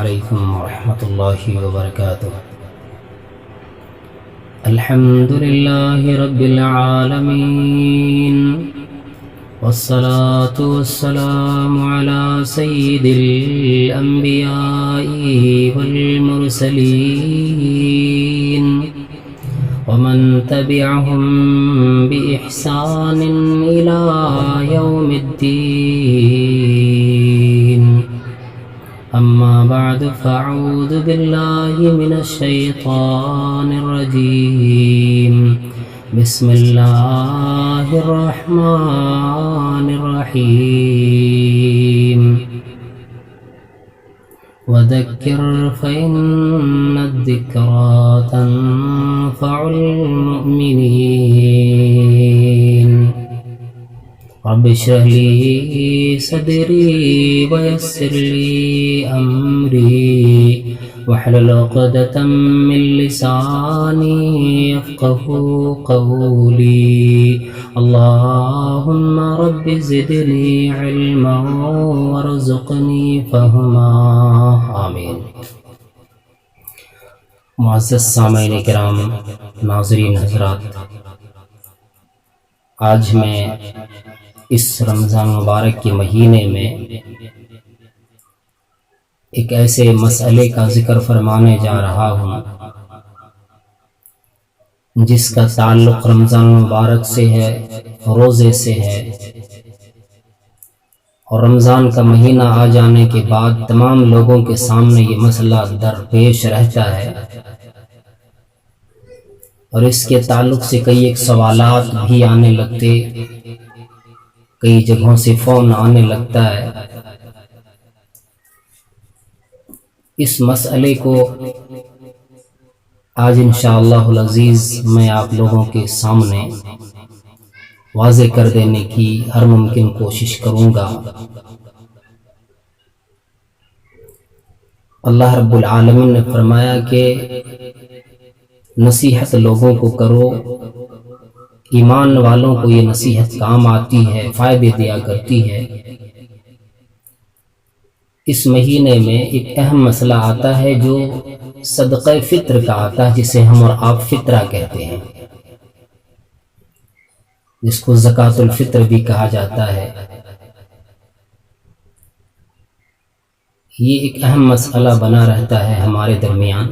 علیکم ورحمۃ اللہ وبرکاتہ۔ الحمد للہ رب العالمین، والصلاة والسلام على سید الانبیاء والمرسلین ومن تبعهم بإحسان إلى يوم الدين، أما بعد فأعوذ بالله من الشيطان الرجيم، بسم الله الرحمن الرحيم، وذكر فإن الذكرى تنفع المؤمنين، رب اشرح لي صدري ويسر لي أمري واحلل عقدة من لساني يفقهوا قولي، اللهم رب زدني علما وارزقني فهما، آمین۔ معزز سامعین کرام، ناظرین حضرات، آج میں اس رمضان مبارک کے مہینے میں ایک ایسے مسئلے کا ذکر فرمانے جا رہا ہوں جس کا تعلق رمضان مبارک سے ہے، روزے سے ہے، اور رمضان کا مہینہ آ جانے کے بعد تمام لوگوں کے سامنے یہ مسئلہ درپیش رہتا ہے، اور اس کے تعلق سے کئی ایک سوالات بھی آنے لگتے، کئی جگہوں سے فون آنے لگتا ہے۔ اس مسئلے کو آج انشاءاللہ العزیز میں آپ لوگوں کے سامنے واضح کر دینے کی ہر ممکن کوشش کروں گا۔ اللہ رب العالمین نے فرمایا کہ نصیحت لوگوں کو کرو، ایمان والوں کو یہ نصیحت کام آتی ہے، فائدے دیا کرتی ہے۔ اس مہینے میں ایک اہم مسئلہ آتا ہے جو صدقہ فطر کا آتا ہے، جسے ہم اور آپ فطرہ کہتے ہیں، جس کو زکوٰۃ الفطر بھی کہا جاتا ہے۔ یہ ایک اہم مسئلہ بنا رہتا ہے ہمارے درمیان،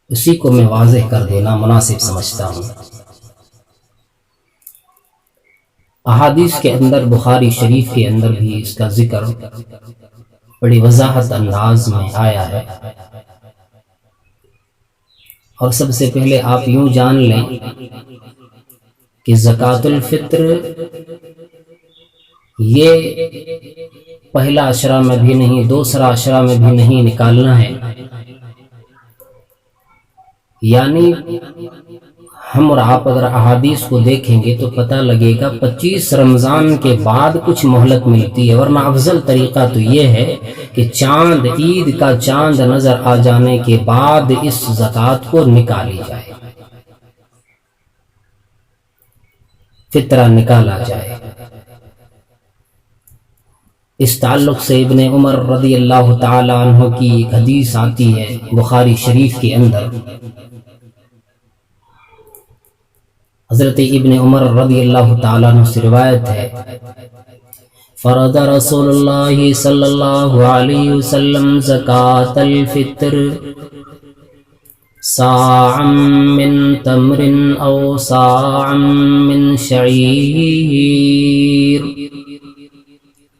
اسی کو میں واضح کر دینا مناسب سمجھتا ہوں۔ احادیث کے اندر، بخاری شریف کے اندر بھی اس کا ذکر بڑی وضاحت انداز میں آیا ہے، اور سب سے پہلے آپ یوں جان لیں کہ زکوٰۃ الفطر یہ پہلا عشرہ میں بھی نہیں، دوسرا عشرہ میں بھی نہیں نکالنا ہے، یعنی ہم اور آپ اگر احادیث کو دیکھیں گے تو پتہ لگے گا 25 رمضان کے بعد کچھ مہلت ملتی ہے، ورنہ افضل طریقہ تو یہ ہے کہ چاند، عید کا چاند نظر آ جانے کے بعد اس زکوٰۃ کو نکالی جائے، فطرہ نکالا جائے۔ اس تعلق سے ابن عمر رضی اللہ تعالی عنہ کی ایک حدیث آتی ہے بخاری شریف کے اندر۔ حضرت ابن عمر رضی اللہ تعالیٰ عنہ سے روایت ہے، فرض رسول اللہ صلی اللہ علیہ وسلم زکاة الفطر صاعا من تمر او صاعا من شعیر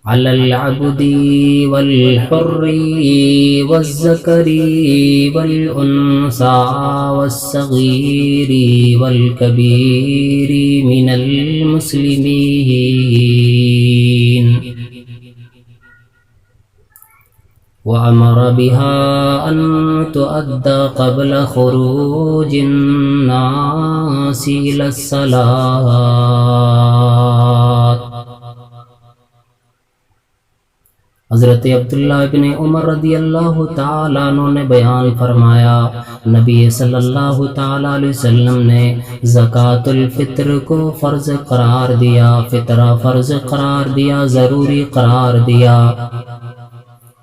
علی العبد والحر والذکر والانثى والصغیر والکبیر من المسلمین، وأمر بها أن تؤدى قبل خروج الناس إلى الصلاة۔ حضرت عبداللہ بن عمر رضی اللہ تعالیٰ عنہ نے بیان فرمایا، نبی صلی اللہ تعالیٰ علیہ وسلم نے زکوٰۃ الفطر کو فرض قرار دیا، فطرہ فرض قرار دیا، ضروری قرار دیا،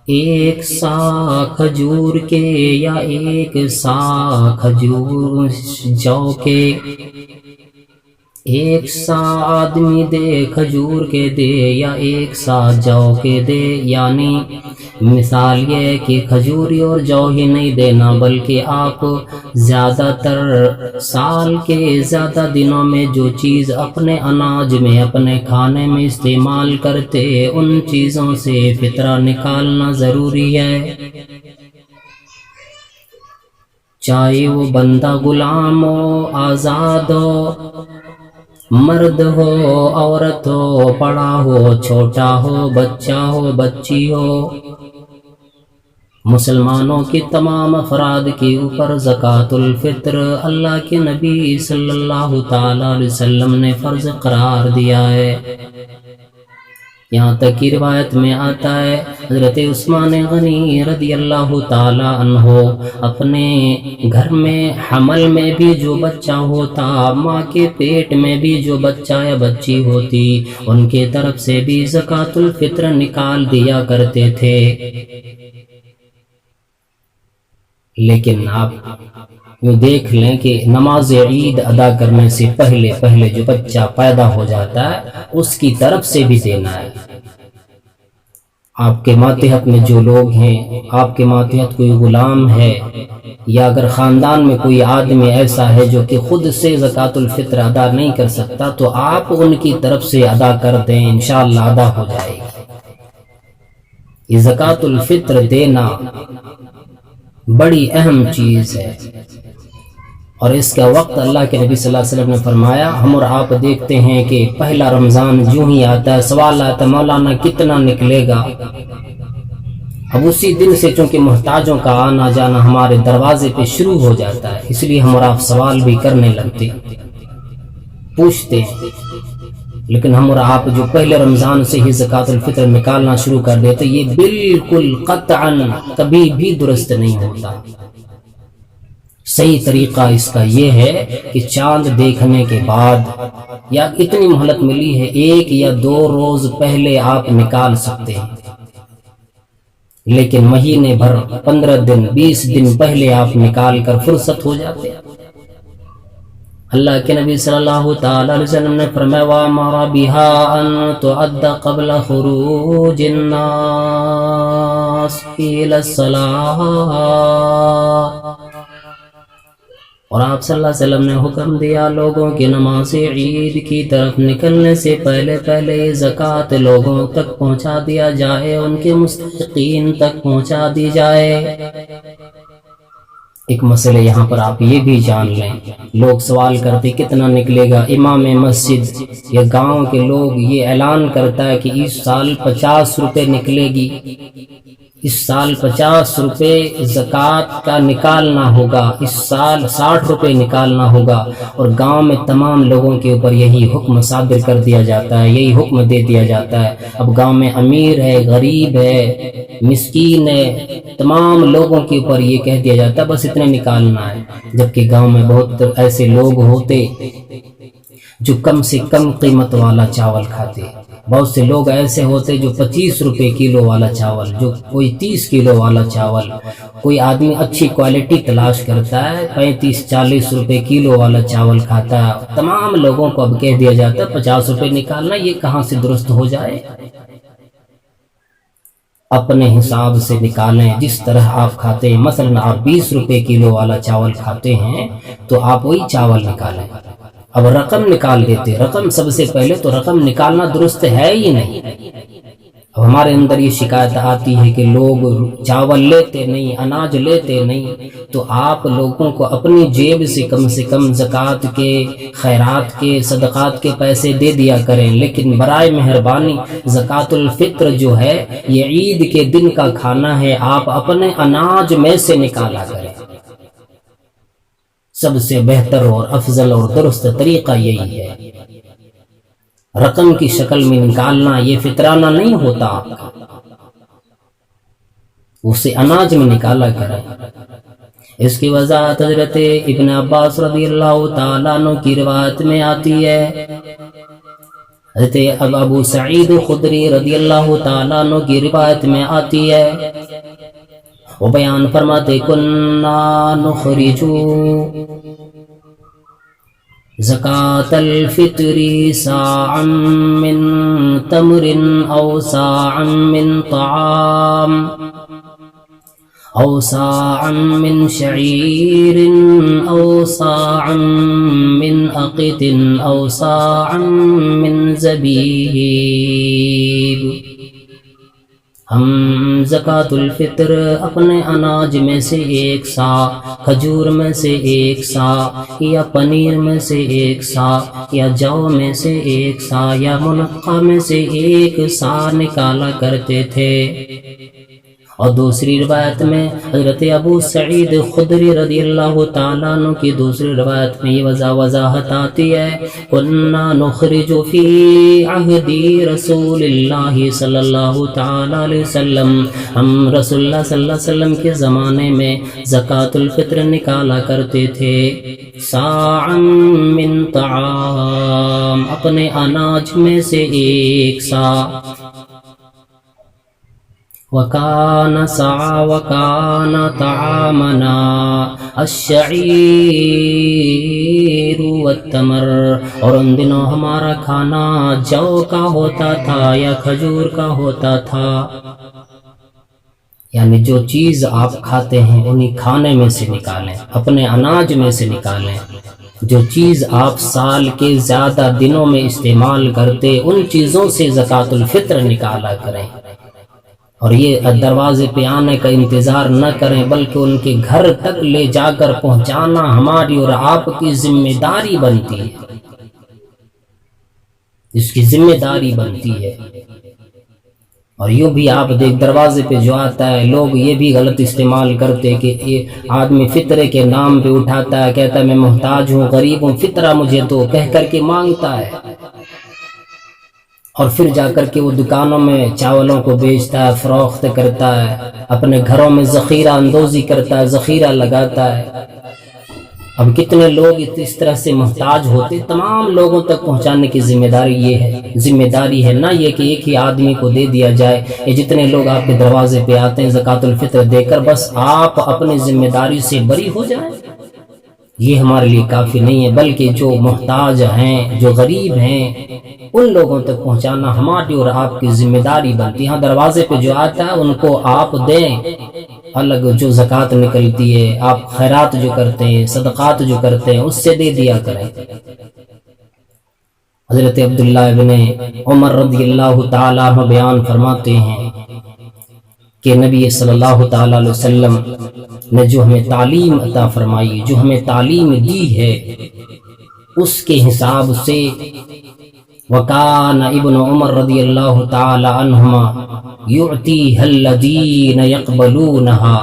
ایک سا کھجور کے یا ایک سا کھجور جو کے، ایک سا آدمی دے کھجور کے دے یا ایک سا جو کے دے، یعنی مثال یہ ہے کہ کھجوری اور جو ہی نہیں دینا بلکہ آپ زیادہ تر سال کے زیادہ دنوں میں جو چیز اپنے اناج میں اپنے کھانے میں استعمال کرتے ان چیزوں سے فطرہ نکالنا ضروری ہے، چاہے وہ بندہ غلام ہو آزاد ہو، مرد ہو عورت ہو، بڑا ہو چھوٹا ہو، بچہ ہو بچی ہو، مسلمانوں کی تمام افراد کے اوپر زکوٰۃ الفطر اللہ کے نبی صلی اللہ تعالی علیہ وسلم نے فرض قرار دیا ہے۔ یہاں تک کی روایت میں آتا ہے حضرت عثمان غنی رضی اللہ تعالی عنہ اپنے گھر میں حمل میں بھی جو بچہ ہوتا، ماں کے پیٹ میں بھی جو بچہ یا بچی ہوتی، ان کے طرف سے بھی زکوٰۃ الفطر نکال دیا کرتے تھے۔ لیکن آپ یوں دیکھ لیں کہ نماز عید ادا کرنے سے پہلے جو بچہ پیدا ہو جاتا ہے اس کی طرف سے بھی دینا ہے۔ آپ کے ماتحت میں جو لوگ ہیں، آپ کے ماتحت کوئی غلام ہے یا اگر خاندان میں کوئی آدمی ایسا ہے جو کہ خود سے زکوٰۃ الفطر ادا نہیں کر سکتا تو آپ ان کی طرف سے ادا کر دیں، انشاءاللہ ادا ہو جائے گی۔ یہ زکوٰۃ الفطر دینا بڑی اہم چیز ہے، اور اس کا وقت اللہ کے نبی صلی اللہ علیہ وسلم نے فرمایا، ہم اور آپ دیکھتے ہیں کہ پہلا رمضان جو ہی آتا ہے سوال آتا ہے مولانا کتنا نکلے گا؟ اب اسی دن سے چونکہ محتاجوں کا آنا جانا ہمارے دروازے پہ شروع ہو جاتا ہے، اس لیے ہم اور آپ سوال بھی کرنے لگتے پوچھتے ہیں، لیکن ہم اور آپ جو پہلے رمضان سے ہی زکوٰۃ الفطر نکالنا شروع کر دیتے، یہ بالکل قطعاً کبھی بھی درست نہیں ہوتا۔ صحیح طریقہ اس کا یہ ہے کہ چاند دیکھنے کے بعد یا اتنی مہلت ملی ہے 1 یا 2 روز پہلے آپ نکال سکتے ہیں، لیکن مہینے بھر 15 دن 20 دن پہلے آپ نکال کر فرصت ہو جاتے ہیں۔ اللہ کے نبی صلی اللہ تعالی علیہ وسلم نے فرمایا وَأَمَرَ بِهَا أَن تُعَدَّ قَبْلَ خُرُوجِ النَّاسِ إِلَى الصَّلَاةِ، اور آپ صلی اللہ علیہ وسلم نے حکم دیا لوگوں کی نماز عید کی طرف نکلنے سے پہلے زکوٰۃ لوگوں تک پہنچا دیا جائے، ان کے مستحقین تک پہنچا دی جائے۔ ایک مسئلہ یہاں پر آپ یہ بھی جان لیں، لوگ سوال کرتے کتنا نکلے گا؟ امام مسجد یا گاؤں کے لوگ یہ اعلان کرتا ہے کہ اس سال 50 روپے نکلے گی، اس سال 50 روپے زکوٰۃ کا نکالنا ہوگا، اس سال 60 روپے نکالنا ہوگا، اور گاؤں میں تمام لوگوں کے اوپر یہی حکم صادر کر دیا جاتا ہے، یہی حکم دے دیا جاتا ہے۔ اب گاؤں میں امیر ہے، غریب ہے، مسکین ہے، تمام لوگوں کے اوپر یہ کہہ دیا جاتا ہے بس اتنے نکالنا ہے، جبکہ گاؤں میں بہت ایسے لوگ ہوتے جو کم سے کم قیمت والا چاول کھاتے، بہت سے لوگ ایسے ہوتے جو 25 روپے کلو والا چاول، جو کوئی 30 کلو والا چاول، کوئی آدمی اچھی کوالٹی تلاش کرتا ہے 35-40 روپے کلو والا چاول کھاتا ہے۔ تمام لوگوں کو اب کہہ دیا جاتا ہے 50 روپے نکالنا، یہ کہاں سے درست ہو جائے؟ اپنے حساب سے نکالیں جس طرح آپ کھاتے ہیں، مثلا آپ 20 روپے کلو والا چاول کھاتے ہیں تو آپ وہی چاول نکالیں۔ اب رقم نکال دیتے، رقم سب سے پہلے تو رقم نکالنا درست ہے ہی نہیں۔ اب ہمارے اندر یہ شکایت آتی ہے کہ لوگ چاول لیتے نہیں، اناج لیتے نہیں، تو آپ لوگوں کو اپنی جیب سے کم زکوٰۃ کے، خیرات کے، صدقات کے پیسے دے دیا کریں، لیکن برائے مہربانی زکوٰۃ الفطر جو ہے یہ عید کے دن کا کھانا ہے، آپ اپنے اناج میں سے نکالا کریں۔ سب سے بہتر اور افضل اور درست طریقہ یہی ہے۔ رقم کی شکل میں نکالنا یہ فطرانہ نہیں ہوتا، آپ کا اسے اناج میں نکالا کریں۔ اس کی وضاحت حضرت ابن عباس رضی اللہ تعالیٰ عنہ کی روایت میں آتی ہے، حضرت ابو سعید خدری رضی اللہ تعالیٰ عنہ کی روایت میں آتی ہے، وہ بیان فرماتے کننا نخرجو زکاة الفطر ساعا من تمر او ساعا من طعام او ساعا من شعیر او ساعا من اقط او ساعا من زبیب۔ ہم زکوٰۃ الفطر اپنے اناج میں سے ایک سا، کھجور میں سے ایک سا، یا پنیر میں سے ایک سا، یا جو میں سے ایک سا، یا منقع میں سے ایک سا نکالا کرتے تھے۔ اور دوسری روایت میں حضرت ابو سعید خدری رضی اللہ تعالیٰ عنہ کی دوسری روایت میں یہ وضاحت آتی ہے، کُنَّا نُخْرِجُ فِي عَهْدِ رسول اللہ صلی اللہ تعالیٰ علیہ وسلم، ہم رسول اللہ صلی اللہ علیہ وسلم کے زمانے میں زکوٰۃ الفطر نکالا کرتے تھے، ساعًا من طعام، اپنے اناج میں سے ایک سا، وَكَانَ سَعَى وَكَانَ طَعَامَنَا الشَّعِيرُ وَالتَّمْرُ، اور ان دنوں ہمارا کھانا جو کا ہوتا تھا یا کھجور کا ہوتا تھا، یعنی جو چیز آپ کھاتے ہیں انہی کھانے میں سے نکالیں، اپنے اناج میں سے نکالیں، جو چیز آپ سال کے زیادہ دنوں میں استعمال کرتے ان چیزوں سے زکوٰۃ الفطر نکالا کریں، اور یہ دروازے پہ آنے کا انتظار نہ کریں بلکہ ان کے گھر تک لے جا کر پہنچانا ہماری اور آپ کی ذمہ داری بنتی ہے، اس کی ذمہ داری بنتی ہے۔ اور یوں بھی آپ دیکھ دروازے پہ جو آتا ہے، لوگ یہ بھی غلط استعمال کرتے کہ یہ آدمی فطرے کے نام پہ اٹھاتا ہے، کہتا ہے میں محتاج ہوں، غریب ہوں، فطرہ مجھے دو کہہ کر کے مانگتا ہے، اور پھر جا کر کے وہ دکانوں میں چاولوں کو بیچتا ہے، فروخت کرتا ہے، اپنے گھروں میں ذخیرہ اندوزی کرتا ہے، ذخیرہ لگاتا ہے۔ اب کتنے لوگ اس طرح سے محتاج ہوتے، تمام لوگوں تک پہنچانے کی ذمہ داری یہ ہے، ذمہ داری ہے نہ یہ کہ ایک ہی آدمی کو دے دیا جائے، یہ جتنے لوگ آپ کے دروازے پہ آتے ہیں زکوٰۃ الفطر دے کر بس آپ اپنی ذمہ داری سے بری ہو جائیں، یہ ہمارے لیے کافی نہیں ہے، بلکہ جو محتاج ہیں، جو غریب ہیں، ان لوگوں تک پہنچانا ہماری اور آپ کی ذمہ داری بنتی ہے۔ ہاں دروازے پہ جو آتا ہے ان کو آپ دیں، الگ جو زکوٰۃ نکلتی ہے، آپ خیرات جو کرتے ہیں، صدقات جو کرتے ہیں اس سے دے دیا کریں۔ حضرت عبداللہ ابن عمر رضی اللہ تعالیٰ عنہ بیان فرماتے ہیں کہ نبی صلی اللہ تعالیٰ علیہ وسلم نے جو ہمیں تعلیم عطا فرمائی، جو ہمیں تعلیم دی ہے، اس کے حساب سے وَكَانَ ابن عمر رضی اللہ تعالی عنہما يُعْتِيهَا الَّذِينَ يَقْبَلُونَهَا،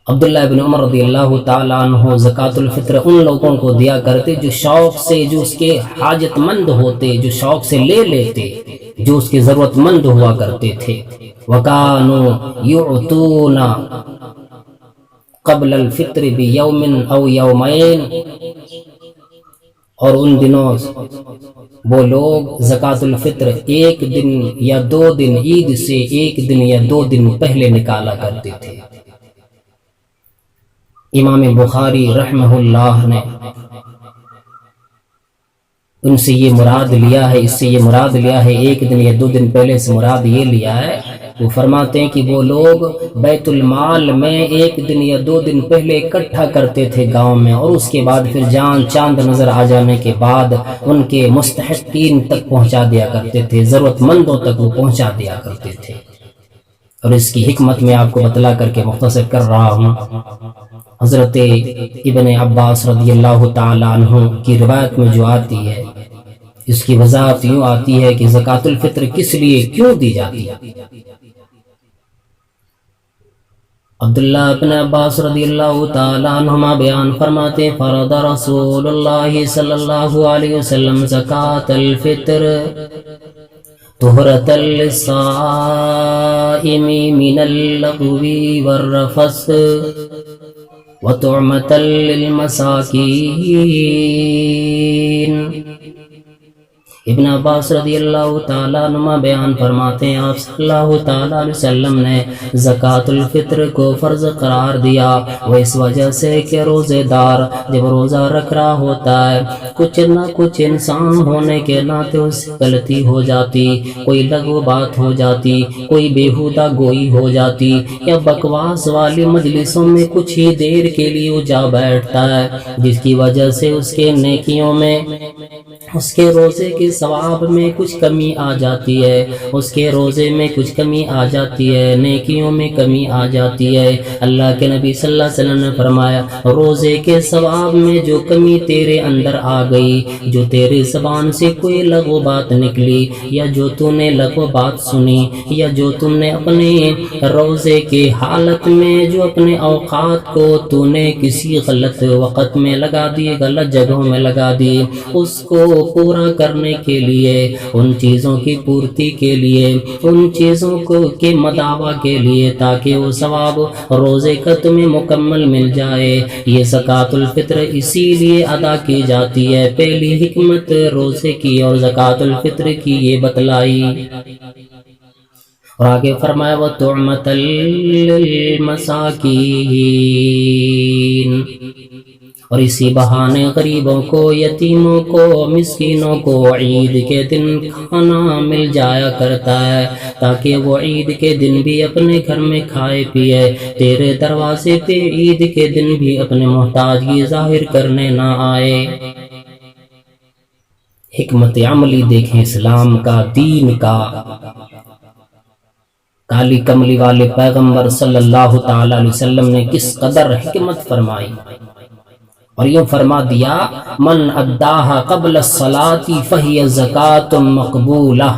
عبداللہ ابن عمر رضی اللہ تعالی عنہ زکوٰۃ الفطر ان لوگوں کو دیا کرتے جو شوق سے، جو اس کے حاجت مند ہوتے، جو شوق سے لے لیتے، جو اس کے ضرورت مند ہوا کرتے تھے۔ وَكَانُوا يُعْتُونَ قبل الفطر بِيَوْمٍ أَوْ يَوْمَيْنِ، اور ان دنوں وہ لوگ زکوٰۃ الفطر ایک دن یا دو دن، عید سے ایک دن یا دو دن پہلے نکالا کرتے تھے۔ امام بخاری رحمہ اللہ نے ان سے یہ مراد لیا ہے، اس سے یہ مراد لیا ہے ایک دن یا دو دن پہلے سے مراد یہ لیا ہے، وہ فرماتے ہیں کہ وہ لوگ بیت المال میں ایک دن یا دو دن پہلے اکٹھا کرتے تھے گاؤں میں، اور اس کے بعد پھر چاند نظر آ جانے کے بعد ان کے مستحقین تک پہنچا دیا کرتے تھے، ضرورت مندوں تک وہ پہنچا دیا کرتے تھے۔ اور اس کی حکمت میں آپ کو بتلا کر کے مختصر کر رہا ہوں۔ حضرت ابن عباس رضی اللہ تعالی عنہ کی روایت میں جو آتی ہے، اس کی وضاحت یوں آتی ہے کہ زکوٰۃ الفطر کس لیے کیوں دی جاتی ہے۔ عبداللہ ابن عباس رضی اللہ تعالی عنہما بیان فرماتے، فرض رسول اللہ صلی اللہ علیہ وسلم زکوٰۃ الفطر طہرۃ للصائم من اللغو والرفث وطعمة للمساکین، ابن عباس رضی اللہ تعالیٰ عنہ بیان فرماتے ہیں آپ صلی اللہ تعالیٰ علیہ وسلم نے زکوٰۃ الفطر کو فرض قرار دیا، وہ اس وجہ سے کہ روزے دار جب روزہ رکھ رہا ہوتا ہے کچھ نہ کچھ انسان ہونے کے ناطے اس سے غلطی ہو جاتی، کوئی لغو بات ہو جاتی، کوئی بیہودہ گوئی ہو جاتی، یا بکواس والی مجلسوں میں کچھ ہی دیر کے لیے وہ جا بیٹھتا ہے، جس کی وجہ سے اس کے نیکیوں میں، اس کے روزے کے ثواب میں کچھ کمی آ جاتی ہے، اس کے روزے میں کچھ کمی آ جاتی ہے، نیکیوں میں کمی آ جاتی ہے۔ اللہ کے نبی صلی اللہ علیہ وسلم نے فرمایا روزے کے ثواب میں جو کمی تیرے اندر آ گئی، جو تیرے زبان سے کوئی لغو بات نکلی، یا جو تو نے لغو بات سنی، یا جو تم نے اپنے روزے کے حالت میں جو اپنے اوقات کو تو نے کسی غلط وقت میں لگا دی، غلط جگہوں میں لگا دی، اس کو پورا کرنے کے لیے، ان چیزوں کی پورتی کے لیے، ان چیزوں کو کے مداوع کے لیے، تاکہ وہ ثواب روزے کا تمہیں مکمل مل جائے، یہ زکوٰۃ الفطر اسی لیے ادا کی جاتی ہے۔ پہلی حکمت روزے کی اور زکوٰۃ الفطر کی یہ بتلائی، اور آگے فرمایا وَطُعْمَةً لِّلْمَسَاكِينِ، اور اسی بہانے غریبوں کو، یتیموں کو، مسکینوں کو عید کے دن کھانا مل جایا کرتا ہے، تاکہ وہ عید کے دن بھی اپنے گھر میں کھائے پیے، تیرے دروازے پہ عید کے دن بھی اپنے محتاجگی ظاہر کرنے نہ آئے۔ حکمت عملی دیکھیں اسلام کا، دین کا۔ کالی کملی والے پیغمبر صلی اللہ تعالی علیہ وسلم نے کس قدر حکمت فرمائی، اور یہ فرما دیا من اداها قبل الصلاة فهي زکاۃ مقبولہ،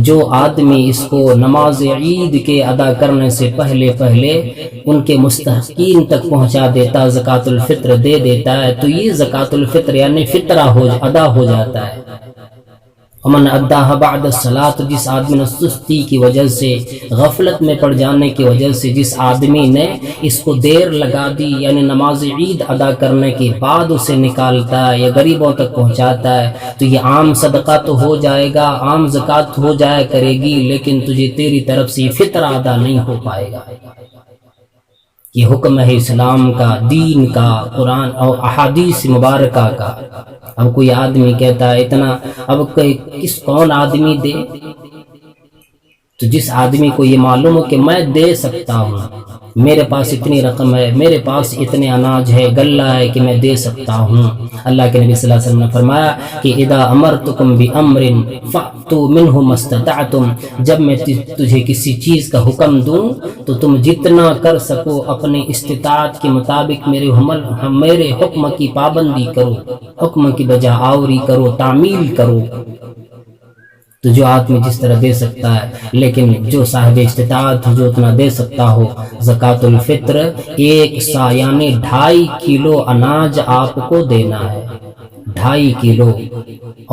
جو آدمی اس کو نماز عید کے ادا کرنے سے پہلے ان کے مستحقین تک پہنچا دیتا، زکوٰۃ الفطر دے دیتا ہے، تو یہ زکوٰۃ الفطر یعنی فطرہ ادا ہو جاتا ہے۔ ومن اداها بعد الصلاۃ، جس آدمی نے سستی کی وجہ سے، غفلت میں پڑ جانے کی وجہ سے جس آدمی نے اس کو دیر لگا دی، یعنی نماز عید ادا کرنے کے بعد اسے نکالتا ہے یا غریبوں تک پہنچاتا ہے، تو یہ عام صدقہ تو ہو جائے گا، عام زکوٰۃ ہو جایا کرے گی، لیکن تجھے تیری طرف سے فطرہ ادا نہیں ہو پائے گا۔ یہ حکم ہے اسلام کا، دین کا، قرآن اور احادیث مبارکہ کا۔ اب کوئی آدمی کہتا ہے اتنا، اب کون آدمی دے؟ تو جس آدمی کو یہ معلوم ہو کہ میں دے سکتا ہوں، میرے پاس اتنی رقم ہے، میرے پاس اتنے اناج ہے، غلہ ہے کہ میں دے سکتا ہوں۔ اللہ کے نبی صلی اللہ علیہ وسلم نے فرمایا کہ اذا امرتکم بامر فاتوا منہ ما استطعتم، جب میں تجھے کسی چیز کا حکم دوں تو تم جتنا کر سکو اپنی استطاعت کے مطابق میرے حکم کی پابندی کرو، حکم کی بجا آوری کرو، تعمیل کرو۔ تو جو آدمی جس طرح دے سکتا ہے، لیکن جو صاحب استطاعت جو اتنا دے سکتا ہو، زکوٰۃ الفطر 1 سا یعنی 2.5 کلو اناج آپ کو دینا ہے، 2.5 کلو،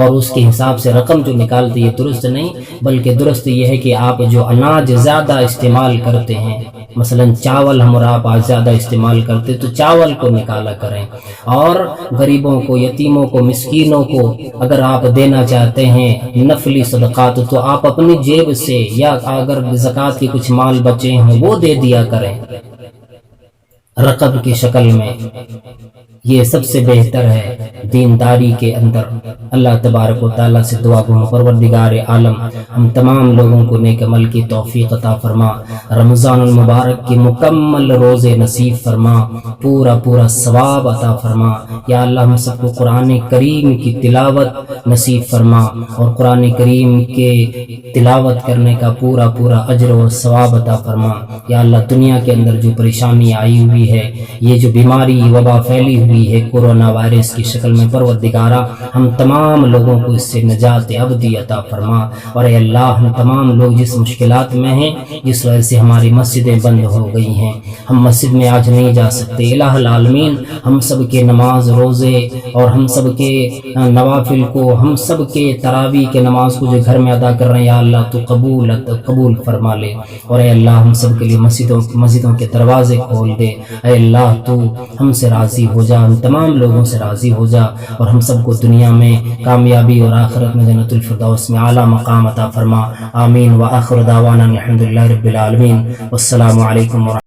اور اس کے حساب سے رقم جو نکالتی ہے درست نہیں، بلکہ درست یہ ہے کہ آپ جو اناج زیادہ استعمال کرتے ہیں، مثلا چاول ہم اور آپ آج زیادہ استعمال کرتے تو چاول کو نکالا کریں، اور غریبوں کو، یتیموں کو، مسکینوں کو اگر آپ دینا چاہتے ہیں نفلی صدقات تو آپ اپنی جیب سے، یا اگر زکوٰۃ کے کچھ مال بچے ہیں وہ دے دیا کریں رقم کی شکل میں۔ یہ سب سے بہتر ہے دینداری کے اندر۔ اللہ تبارک و تعالیٰ سے دعا گو پروردگار عالم ہم تمام لوگوں کو نیک عمل کی توفیق عطا فرما، رمضان المبارک کی مکمل روزے نصیب فرما، پورا ثواب عطا فرما۔ یا اللہ ہم سب کو قرآن کریم کی تلاوت نصیب فرما، اور قرآن کریم کے تلاوت کرنے کا پورا اجر و ثواب عطا فرما۔ یا اللہ دنیا کے اندر جو پریشانی آئی ہوئی ہے، یہ جو بیماری وبا پھیلی ہوئی ہے کورونا وائرس کی شکل میں، پروردگارہ ہم تمام لوگوں کو اس سے نجات ابدی عطا فرما۔ اور اے اللہ ہم تمام لوگ جس مشکلات میں ہیں، جس وجہ سے ہماری مسجدیں بند ہو گئی ہیں، ہم مسجد میں آج نہیں جا سکتے، الہ العالمین ہم سب کے نماز روزے اور ہم سب کے نوافل کو، ہم سب کے تراویح کے نماز کو جو گھر میں ادا کر رہے ہیں، یا اللہ تو قبول فرما لے، اور اے اللہ ہم سب کے لیے مسجدوں کے دروازے کھول دے۔ اے اللہ تو ہم سے راضی ہو جا، ہم تمام لوگوں سے راضی ہو جا اور ہم سب کو دنیا میں کامیابی اور آخرت میں جنت الفردوس میں اعلیٰ مقام عطا فرما. آمین. وآخر دعوانا الحمد للہ رب العالمین. والسلام علیکم ورحمۃ